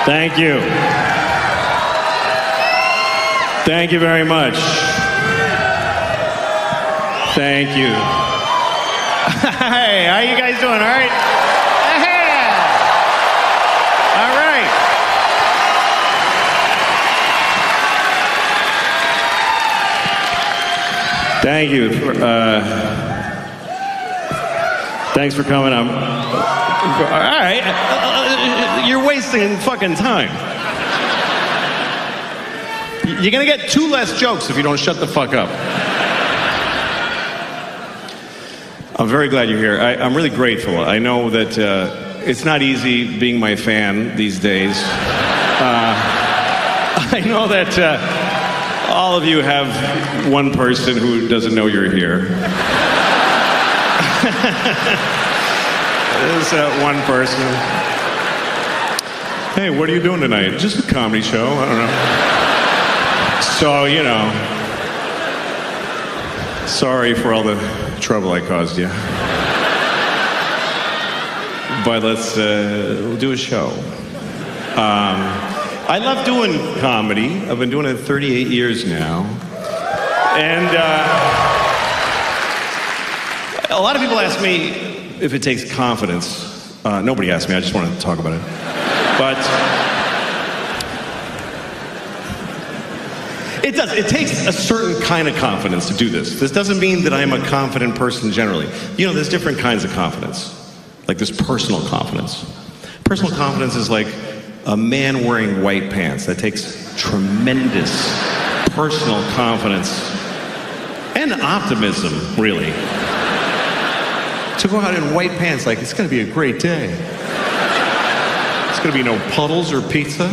Thank you. Thank you very much. Thank you. Hey, how you guys doing? All right? Yeah. All right. Thank you. Thanks for coming. All right. You're wasting fucking time. You're gonna get 2 less jokes if you don't shut the fuck up. I'm very glad you're here. I'm really grateful. I know that it's not easy being my fan these days. I know that all of you have one person who doesn't know you're here. There's one person. Hey, what are you doing tonight? Just a comedy show. I don't know. So, you know, sorry for all the trouble I caused you. But we'll do a show. I love doing comedy. I've been doing it 38 years now. And a lot of people ask me if it takes confidence. Nobody asked me, I just wanted to talk about it. But it does. It takes a certain kind of confidence to do this. This doesn't mean that I'm a confident person generally. You know, there's different kinds of confidence. Like there's personal confidence. Personal confidence is like a man wearing white pants. That takes tremendous personal confidence and optimism, really. To go out in white pants like it's going to be a great day. It's going to be no puddles or pizza.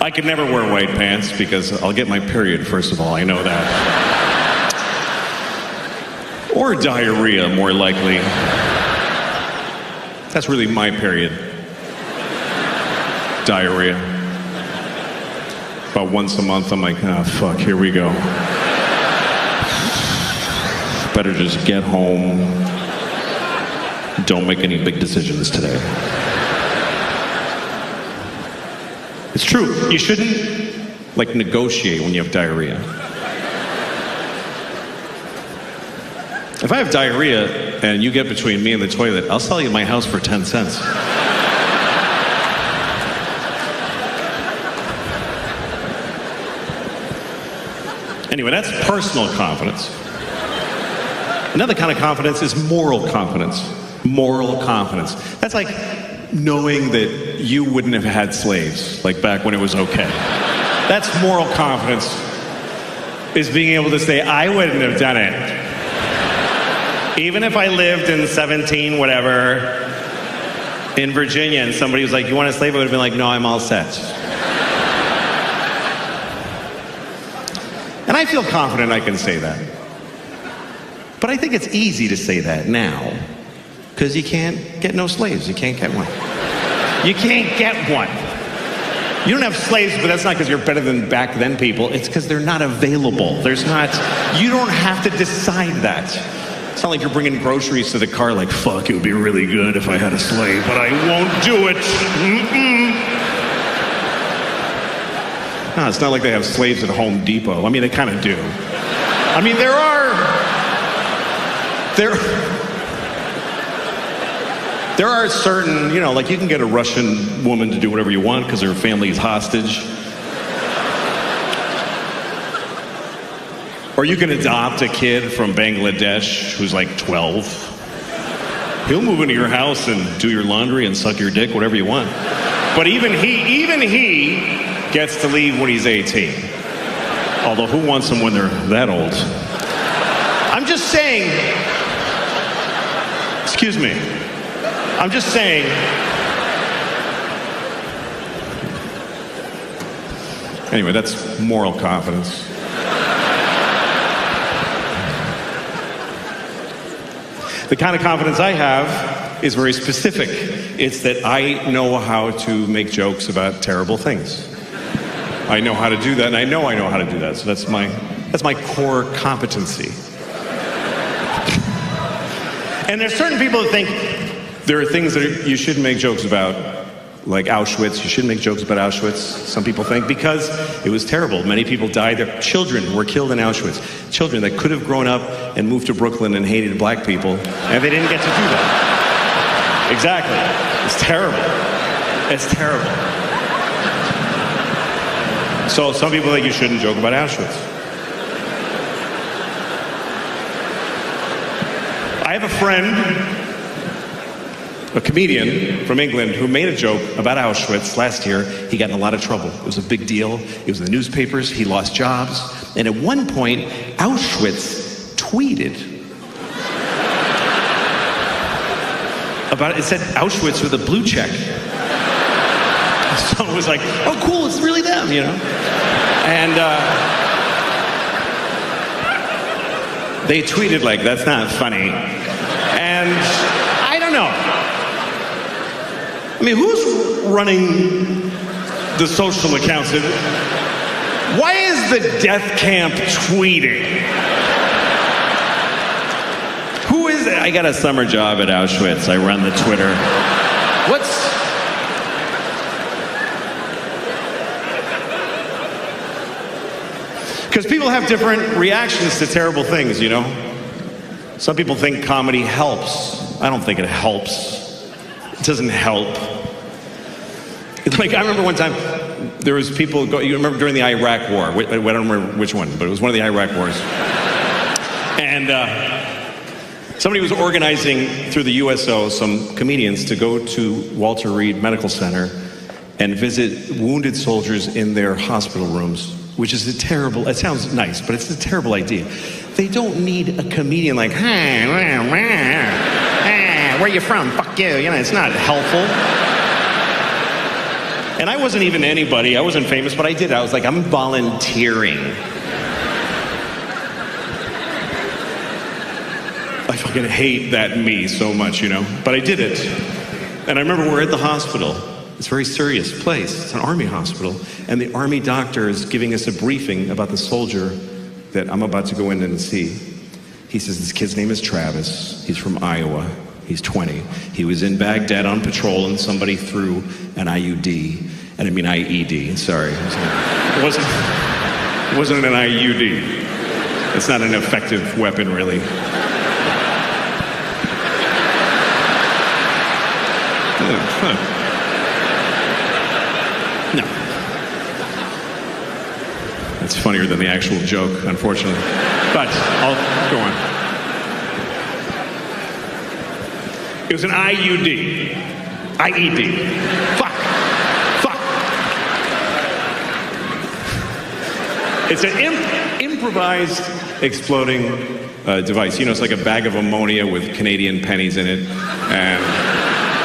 I could never wear white pants because I'll get my period, first of all. I know that. Or diarrhea, more likely. That's really my period. Diarrhea. About once a month, I'm like, oh, fuck, here we go. Better just get home. Don't make any big decisions today. It's true. You shouldn't, like, negotiate when you have diarrhea. If I have diarrhea and you get between me and the toilet, I'll sell you my house for 10 cents. Anyway, that's personal confidence. Another kind of confidence is moral confidence. Moral confidence. That's like knowing that you wouldn't have had slaves, like back when it was okay. That's moral confidence, is being able to say, I wouldn't have done it. Even if I lived in 17 whatever in Virginia and somebody was like, you want a slave? I would have been like, no, I'm all set. And I feel confident I can say that. But I think it's easy to say that now, because you can't get no slaves. You can't get one. You can't get one. You don't have slaves, but that's not because you're better than back then people. It's because they're not available. There's not, you don't have to decide that. It's not like you're bringing groceries to the car like, fuck, it would be really good if I had a slave, but I won't do it. Mm-mm. No, it's not like they have slaves at Home Depot. I mean, they kind of do. I mean, there are certain, you know, like you can get a Russian woman to do whatever you want because her family's hostage. Or you can adopt a kid from Bangladesh who's like 12. He'll move into your house and do your laundry and suck your dick, whatever you want. But even he gets to leave when he's 18. Although who wants them when they're that old? I'm just saying, excuse me. I'm just saying, anyway, that's moral confidence. The kind of confidence I have is very specific. It's that I know how to make jokes about terrible things. I know how to do that, and I know how to do that. So that's my core competency. And there's certain people who think there are things that you shouldn't make jokes about, like Auschwitz. You shouldn't make jokes about Auschwitz, some people think, because it was terrible. Many people died. Their children were killed in Auschwitz. Children that could have grown up and moved to Brooklyn and hated black people, and they didn't get to do that. Exactly. It's terrible. It's terrible. So some people think you shouldn't joke about Auschwitz. I have a friend, a comedian from England, who made a joke about Auschwitz last year. He got in a lot of trouble. It was a big deal. It was in the newspapers. He lost jobs. And at one point, Auschwitz tweeted about it. It said Auschwitz with a blue check. So it was like, oh, cool, it's really them, you know? And they tweeted like, that's not funny. And I don't know. I mean, who's running the social accounts? Why is the death camp tweeting? Who is it? I got a summer job at Auschwitz. I run the Twitter. Because people have different reactions to terrible things, you know? Some people think comedy helps. I don't think it helps. It doesn't help. Like, I remember one time, there was people, you remember during the Iraq War, I don't remember which one, but it was one of the Iraq Wars. And somebody was organizing through the USO some comedians to go to Walter Reed Medical Center and visit wounded soldiers in their hospital rooms, which is a terrible, it sounds nice, but it's a terrible idea. They don't need a comedian like, hey, where are you from? Fuck you. You know, it's not helpful. And I wasn't even anybody. I wasn't famous, but I did. I was like, I'm volunteering. I fucking hate that me so much, you know? But I did it. And I remember we're at the hospital. It's a very serious place. It's an army hospital. And the army doctor is giving us a briefing about the soldier that I'm about to go in and see. He says, this kid's name is Travis. He's from Iowa. He's 20. He was in Baghdad on patrol and somebody threw an IUD. And I mean IED, sorry. It wasn't an IUD. It's not an effective weapon, really. No. That's funnier than the actual joke, unfortunately. But I'll go on. It was an IUD. IED. Fuck. It's an improvised exploding device. You know, it's like a bag of ammonia with Canadian pennies in it. And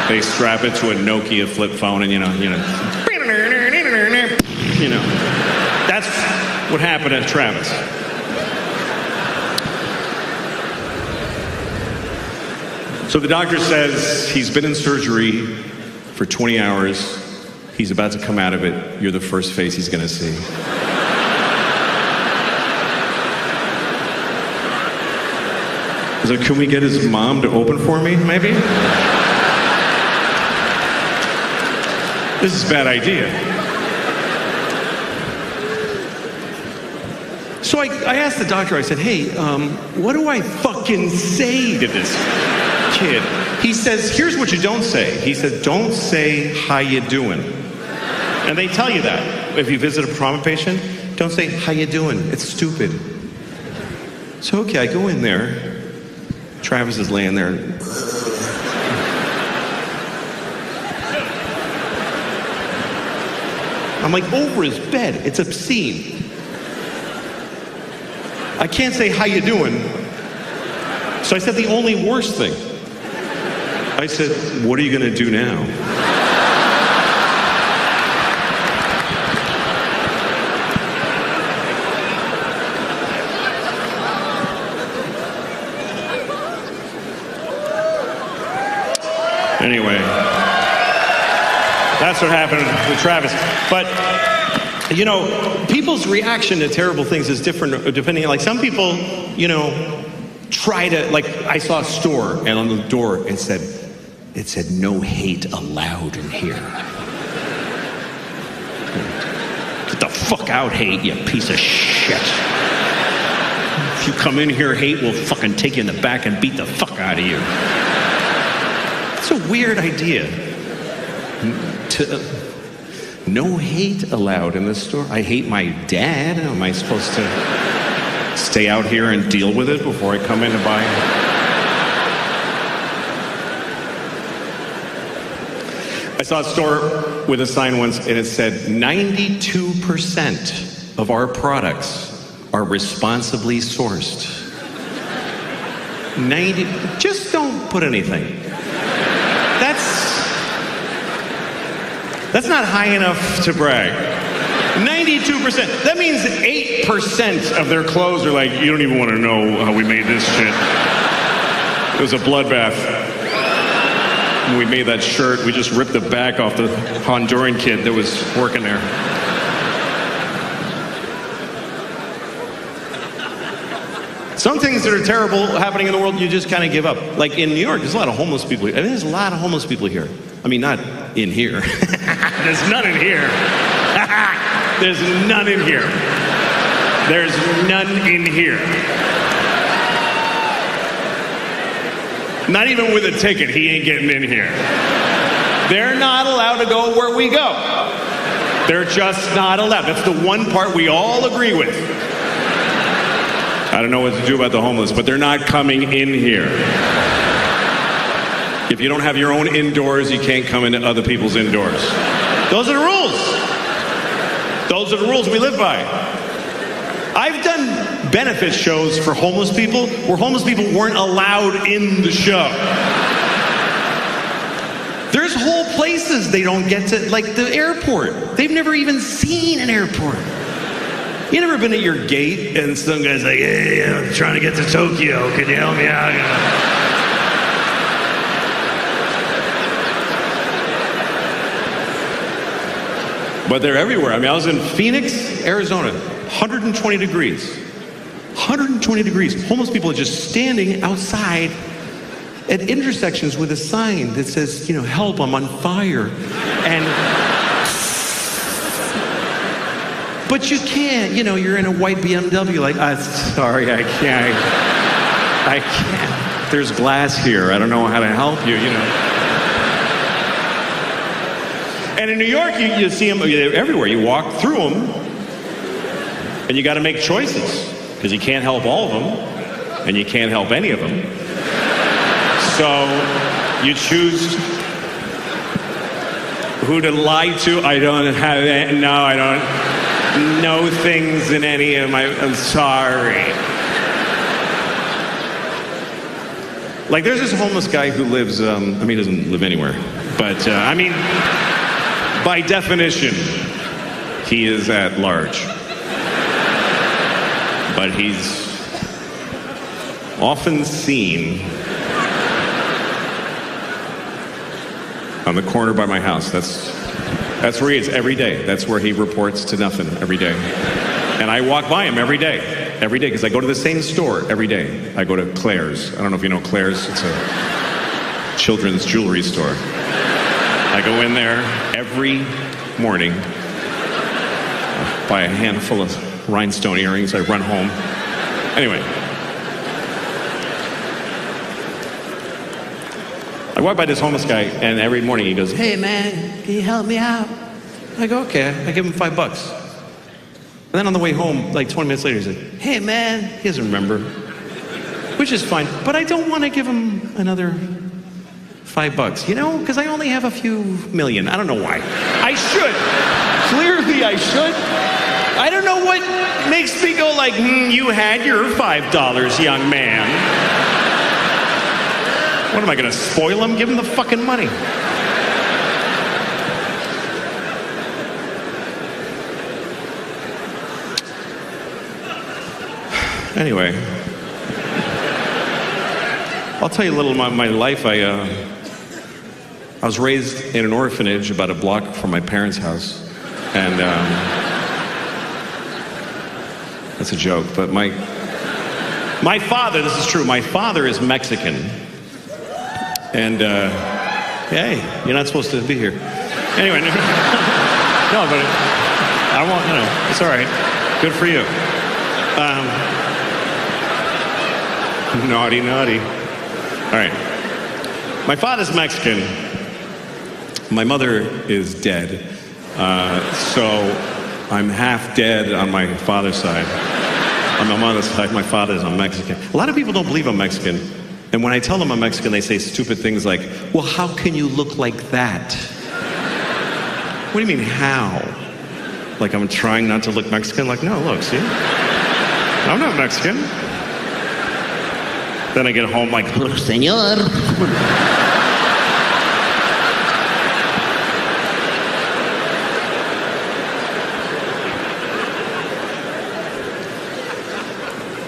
they strap it to a Nokia flip phone and, you know. That's what happened to Travis. So the doctor says he's been in surgery for 20 hours. He's about to come out of it. You're the first face he's going to see. He's like, can we get his mom to open for me, maybe? This is a bad idea. So I asked the doctor, I said, hey, what do I fucking say to this kid? He says, here's what you don't say. He says, don't say, how you doing? And they tell you that. If you visit a trauma patient, don't say, how you doing? It's stupid. So, okay, I go in there. Travis is laying there. I'm like over his bed. It's obscene. I can't say, how you doing? So I said the only worst thing. I said, what are you going to do now? Anyway, that's what happened with Travis. But, you know, people's reaction to terrible things is different depending, like some people, you know, try to, like I saw a store and on the door it said no hate allowed in here. fuck out, hate, you piece of shit. If you come in here, hate, we'll fucking take you in the back and beat the fuck out of you. It's a weird idea. No hate allowed in the store. I hate my dad. Am I supposed to stay out here and deal with it before I come in to buy? I saw a store with a sign once, and it said 92% of our products are responsibly sourced. 90, just don't put anything. That's not high enough to brag. 92%. That means 8% of their clothes are like, you don't even want to know how we made this shit. It was a bloodbath. When we made that shirt, we just ripped the back off the Honduran kid that was working there. Some things that are terrible happening in the world, you just kind of give up. Like in New York, there's a lot of homeless people. I mean, there's a lot of homeless people here. I mean, not in here. There's none in here. There's none in here. There's none in here. Not even with a ticket, he ain't getting in here. They're not allowed to go where we go. They're just not allowed. That's the one part we all agree with. I don't know what to do about the homeless, but they're not coming in here. If you don't have your own indoors, you can't come into other people's indoors. Those are the rules. Those are the rules we live by. I've done benefit shows for homeless people where homeless people weren't allowed in the show. There's whole places they don't get to, like the airport. They've never even seen an airport. You never been at your gate and some guy's like, hey, I'm trying to get to Tokyo. Can you help me out? But they're everywhere. I mean, I was in Phoenix, Arizona, 120 degrees. 120 degrees. Homeless people are just standing outside at intersections with a sign that says, you know, help, I'm on fire. But you can't, you know, you're in a white BMW, like, sorry, I can't. There's glass here. I don't know how to help you, you know. And in New York, you see them everywhere. You walk through them, and you got to make choices, because you can't help all of them, and you can't help any of them. So you choose who to lie to. I don't have that. No, I don't know things in any of my. I'm sorry. Like, there's this homeless guy who lives. I mean, he doesn't live anywhere, but I mean, by definition, he is at large. But he's often seen on the corner by my house. That's where he is every day. That's where he reports to nothing every day. And I walk by him every day, because I go to the same store every day. I go to Claire's. I don't know if you know Claire's. It's a children's jewelry store. I go in there every morning, buy a handful of rhinestone earrings. I run home. Anyway. I walk by this homeless guy, and every morning he goes, hey man, can you help me out? I go, okay. I give him $5. And then on the way home, like 20 minutes later, he's like, hey man, he doesn't remember. Which is fine, but I don't want to give him another $5, you know, because I only have a few million. I don't know why. I should. Clearly I should. I don't know what makes me go like, you had your $5, young man. What am I going to spoil him? Give him the fucking money. Anyway, I'll tell you a little about my life. I was raised in an orphanage about a block from my parents' house. And that's a joke, but my father, this is true, my father is Mexican. And, hey, you're not supposed to be here. Anyway, no, but I won't, it's all right. Good for you. Naughty, naughty. All right. My father's Mexican. My mother is dead. So I'm half dead on my father's side. On my mother's side, my father's Mexican. A lot of people don't believe I'm Mexican. And when I tell them I'm Mexican, they say stupid things like, well, how can you look like that? What do you mean, how? Like I'm trying not to look Mexican? Like, no, look, see? I'm not Mexican. Then I get home like, Señor.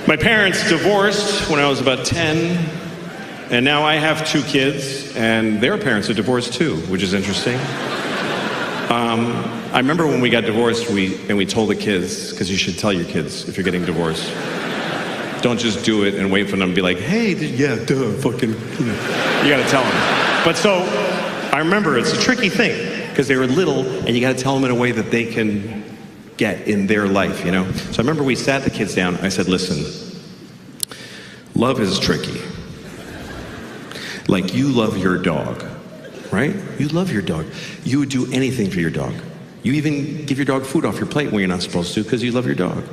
My parents divorced when I was about 10, and now I have 2 kids, and their parents are divorced too, which is interesting. I remember when we got divorced, we told the kids, because you should tell your kids if you're getting divorced. Don't just do it and wait for them to be like, hey, yeah, duh, fucking, you gotta tell them. But so, I remember it's a tricky thing, because they were little, and you gotta tell them in a way that they can get in their life, So I remember we sat the kids down. I said, listen, love is tricky. Like you love your dog, right? You love your dog. You would do anything for your dog. You even give your dog food off your plate when you're not supposed to because you love your dog,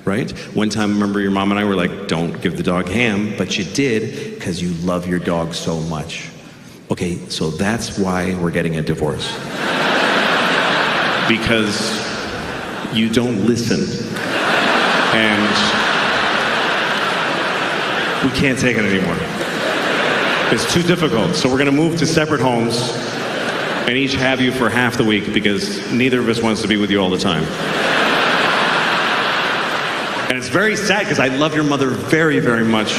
right? One time, I remember your mom and I were like, don't give the dog ham, but you did because you love your dog so much. Okay, so that's why we're getting a divorce. Because you don't listen. And we can't take it anymore. It's too difficult. So we're going to move to separate homes and each have you for half the week because neither of us wants to be with you all the time. And it's very sad because I love your mother very, very much.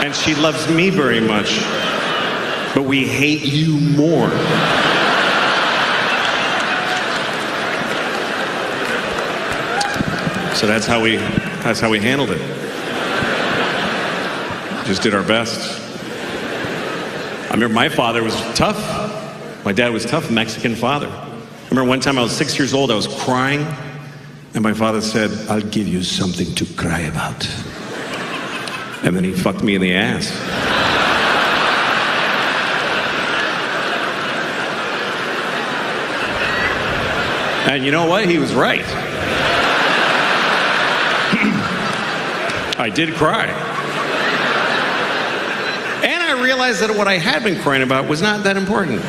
And she loves me very much. But we hate you more. So that's how we handled it. Just did our best. I remember my father was tough. My dad was tough, Mexican father. I remember one time I was 6 years old, I was crying, and my father said, I'll give you something to cry about. And then he fucked me in the ass. And you know what? He was right. I did cry. And I realized that what I had been crying about was not that important,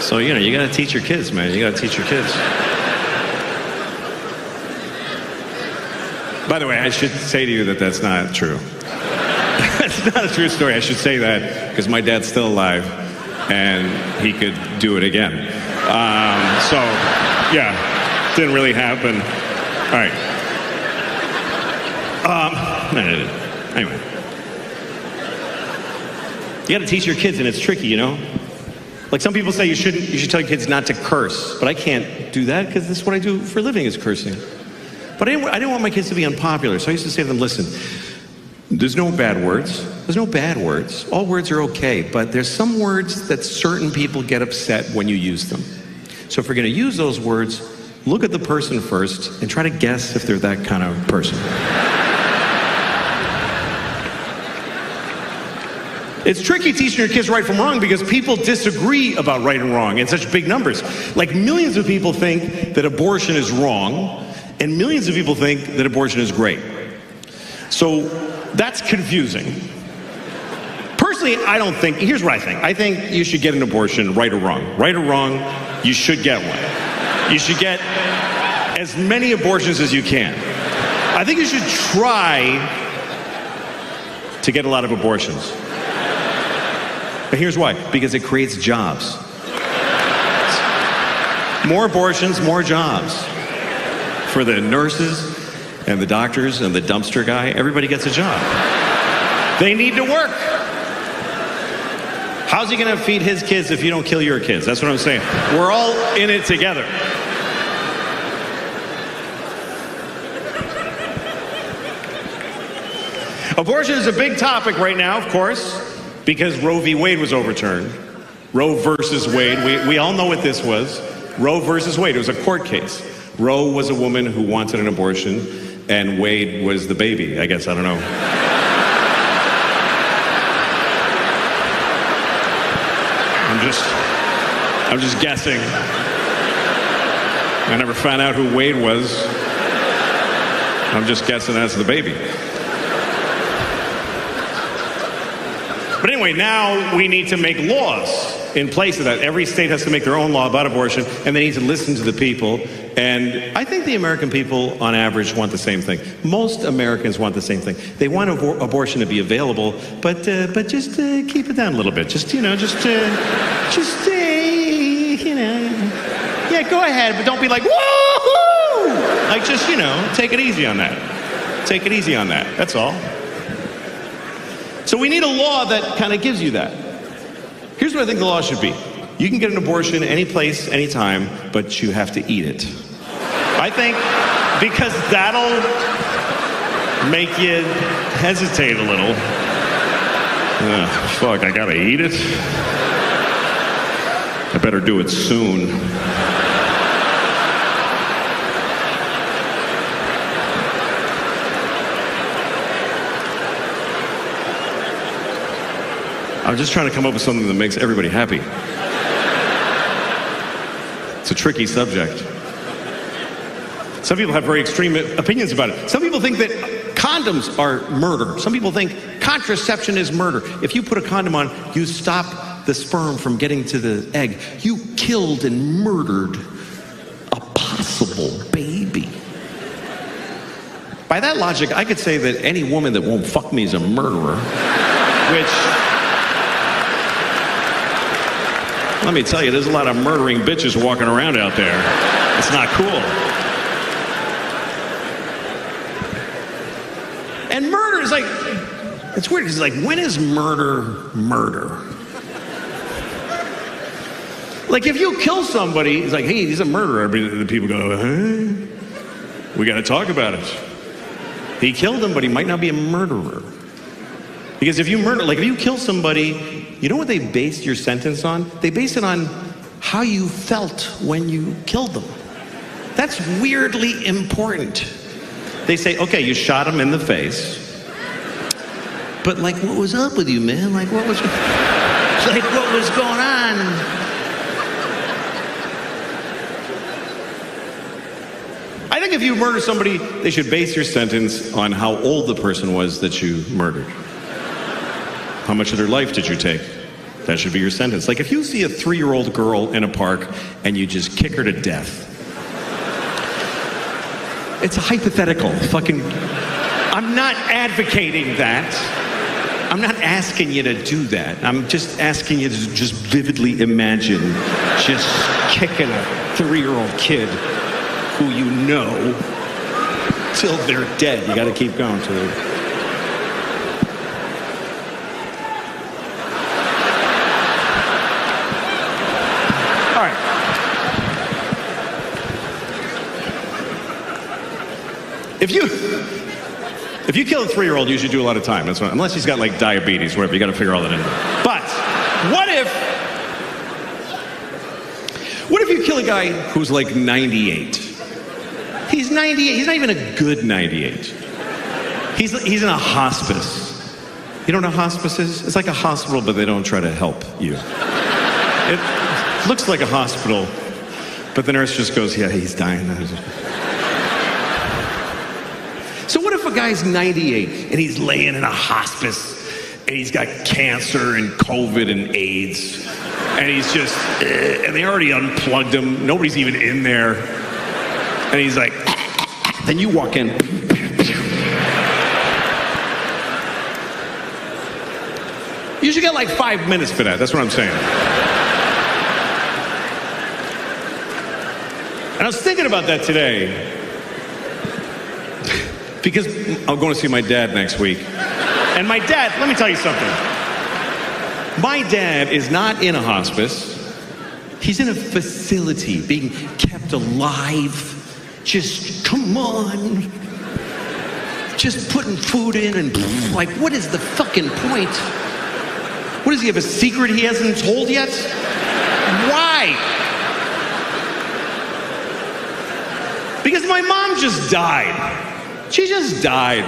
So, you gotta teach your kids, man. You gotta teach your kids. By the way, I should say to you that that's not true. That's not a true story. I should say that because my dad's still alive and he could do it again. Yeah. Didn't really happen. All right. Anyway. You got to teach your kids, and it's tricky, Like some people say you should tell your kids not to curse, but I can't do that because this is what I do for a living is cursing. But I didn't want my kids to be unpopular, so I used to say to them, listen, there's no bad words. There's no bad words. All words are okay, but there's some words that certain people get upset when you use them. So if we're going to use those words, look at the person first and try to guess if they're that kind of person. It's tricky teaching your kids right from wrong because people disagree about right and wrong in such big numbers. Like millions of people think that abortion is wrong and millions of people think that abortion is great. So that's confusing. Personally, I don't think, here's what I think. I think you should get an abortion right or wrong. Right or wrong, you should get one. You should get as many abortions as you can. I think you should try to get a lot of abortions. But here's why. Because it creates jobs. More abortions, more jobs. For the nurses and the doctors and the dumpster guy, everybody gets a job. They need to work. How's he going to feed his kids if you don't kill your kids? That's what I'm saying. We're all in it together. Abortion is a big topic right now, of course, because Roe v. Wade was overturned. Roe versus Wade. We all know what this was. Roe versus Wade. It was a court case. Roe was a woman who wanted an abortion, and Wade was the baby, I guess. I don't know. I'm just guessing. I never found out who Wade was. I'm just guessing that's the baby. But anyway, now we need to make laws in place of that. Every state has to make their own law about abortion, and they need to listen to the people. And I think the American people, on average, want the same thing. Most Americans want the same thing. They want abortion to be available, but just keep it down a little bit. Yeah, go ahead, but don't be like, woo-hoo! Like, just, take it easy on that. Take it easy on that. That's all. So we need a law that kind of gives you that. Here's what I think the law should be. You can get an abortion any place, anytime, but you have to eat it. I think because that'll make you hesitate a little. Fuck, I gotta eat it? I better do it soon. I'm just trying to come up with something that makes everybody happy. It's a tricky subject. Some people have very extreme opinions about it. Some people think that condoms are murder. Some people think contraception is murder. If you put a condom on, you stop the sperm from getting to the egg. You killed and murdered a possible baby. By that logic, I could say that any woman that won't fuck me is a murderer, which... Let me tell you, there's a lot of murdering bitches walking around out there. It's not cool. And murder is like, it's weird. It's like, when is murder murder? Like, if you kill somebody, it's like, hey, he's a murderer. The people go, huh? We got to talk about it. He killed him, but he might not be a murderer. Because if you murder, like if you kill somebody, you know what they based your sentence on? They base it on how you felt when you killed them. That's weirdly important. They say, okay, you shot him in the face, but like, what was up with you, man? Like, what was going on? I think if you murder somebody, they should base your sentence on how old the person was that you murdered. How much of their life did you take? That should be your sentence. Like if you see a 3-year-old girl in a park and you just kick her to death. It's a hypothetical. I'm not advocating that. I'm not asking you to do that. I'm just asking you to just vividly imagine just kicking a 3-year-old kid who you know till they're dead. You gotta keep going to them. If you kill a 3-year-old, you should do a lot of time. That's what, unless he's got like diabetes, whatever. You got to figure all that in. But what if you kill a guy who's like 98? He's 98. He's not even a good 98. He's in a hospice. You know what a hospice is? It's like a hospital, but they don't try to help you. It looks like a hospital, but the nurse just goes, "Yeah, he's dying." So what if a guy's 98 and he's laying in a hospice and he's got cancer and COVID and AIDS and he's just, and they already unplugged him. Nobody's even in there. And he's like, then you walk in. You should get like 5 minutes for that. That's what I'm saying. And I was thinking about that today. Because I'm going to see my dad next week. And my dad, let me tell you something. My dad is not in a hospice. He's in a facility being kept alive. Just, come on. Just putting food in and like, what is the fucking point? What does he have, a secret he hasn't told yet? Why? Because my mom just died. She just died.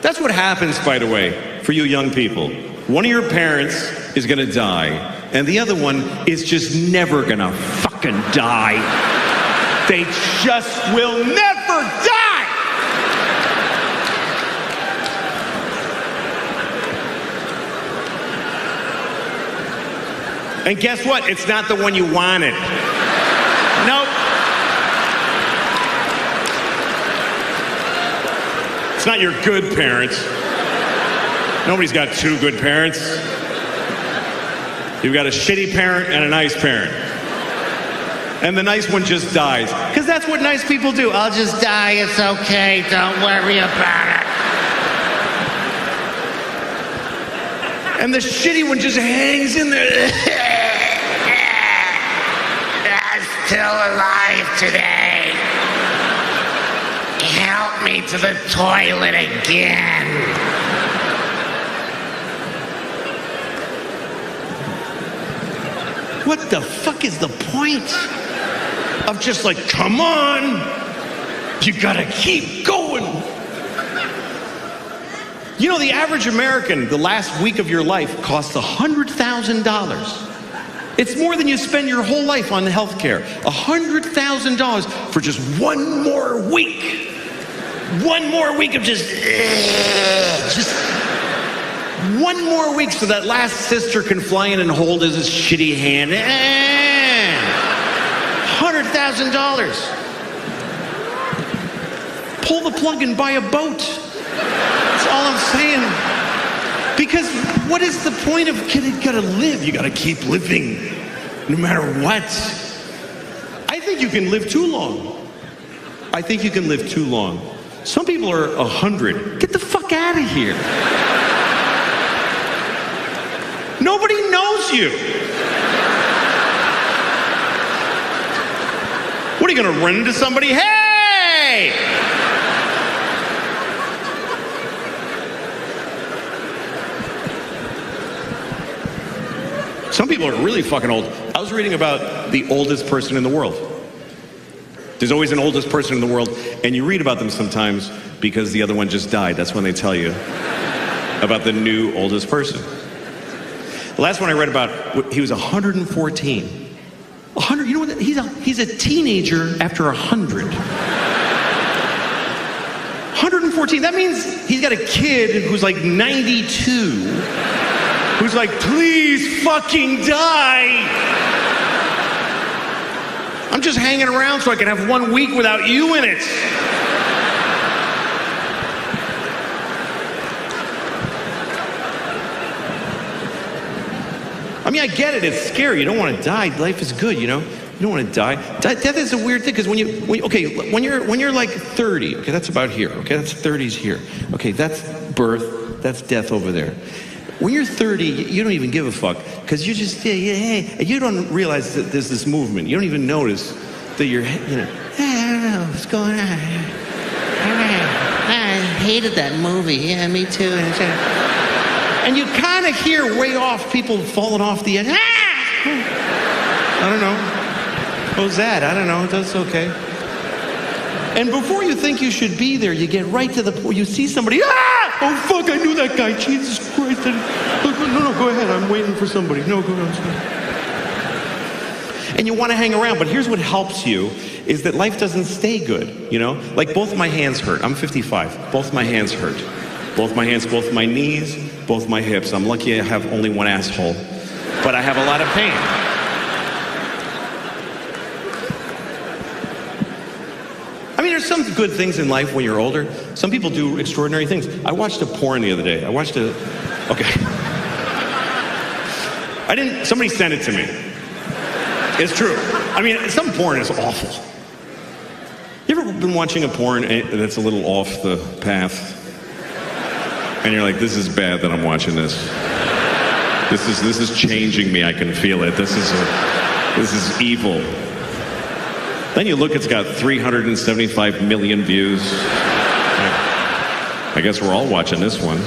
That's what happens, by the way, for you young people. One of your parents is gonna die, and the other one is just never gonna fucking die. They just will never die! And guess what? It's not the one you wanted. Nope. It's not your good parents. Nobody's got two good parents. You've got a shitty parent and a nice parent. And the nice one just dies. Because that's what nice people do. I'll just die, it's okay, don't worry about it. And the shitty one just hangs in there. I'm still alive today. Help me to the toilet again. What the fuck is the point of just like, come on, you gotta keep going. You know, the average American, the last week of your life costs $100,000. It's more than you spend your whole life on health care. $100,000 for just one more week. One more week of just one more week so that last sister can fly in and hold his shitty hand. $100,000. Pull the plug and buy a boat. That's all I'm saying. Because what is the point of, you gotta live, you gotta keep living, no matter what. I think you can live too long. I think you can live too long. Some people are 100. Get the fuck out of here. Nobody knows you. What, are you gonna run into somebody? Hey! Some people are really fucking old. I was reading about the oldest person in the world. There's always an oldest person in the world, and you read about them sometimes because the other one just died. That's when they tell you about the new oldest person. The last one I read about, he was 114. 100, you know what? He's a teenager after 100. 114, that means he's got a kid who's like 92, who's like, please fucking die. I'm just hanging around so I can have 1 week without you in it. I mean, I get it. It's scary. You don't want to die. Life is good, you know. You don't want to die. Death is a weird thing because when you're like 30, okay, that's about here. Okay, that's 30s here. Okay, that's birth. That's death over there. When you're 30, you don't even give a fuck because you just you don't realize that there's this movement. You don't even notice that you're, you know, I don't know what's going on. I hated that movie. Yeah, me too. And you kind of hear way off people falling off the edge. I don't know. What was that? I don't know. That's okay. And before you think you should be there, you get right to the point. You see somebody. Oh, fuck, I knew that guy. Jesus Christ. No, go ahead. I'm waiting for somebody. No, go ahead. And you want to hang around. But here's what helps you is that life doesn't stay good, you know? Like both my hands hurt. I'm 55. Both my hands hurt. Both my hands, both my knees, both my hips. I'm lucky I have only one asshole, but I have a lot of pain. I mean, there's some good things in life when you're older. Some people do extraordinary things. I watched a porn the other day. Somebody sent it to me. It's true. I mean, some porn is awful. You ever been watching a porn that's a little off the path? And you're like, this is bad that I'm watching this. This is changing me. I can feel it. This is evil. Then you look, it's got 375 million views. I guess we're all watching this one.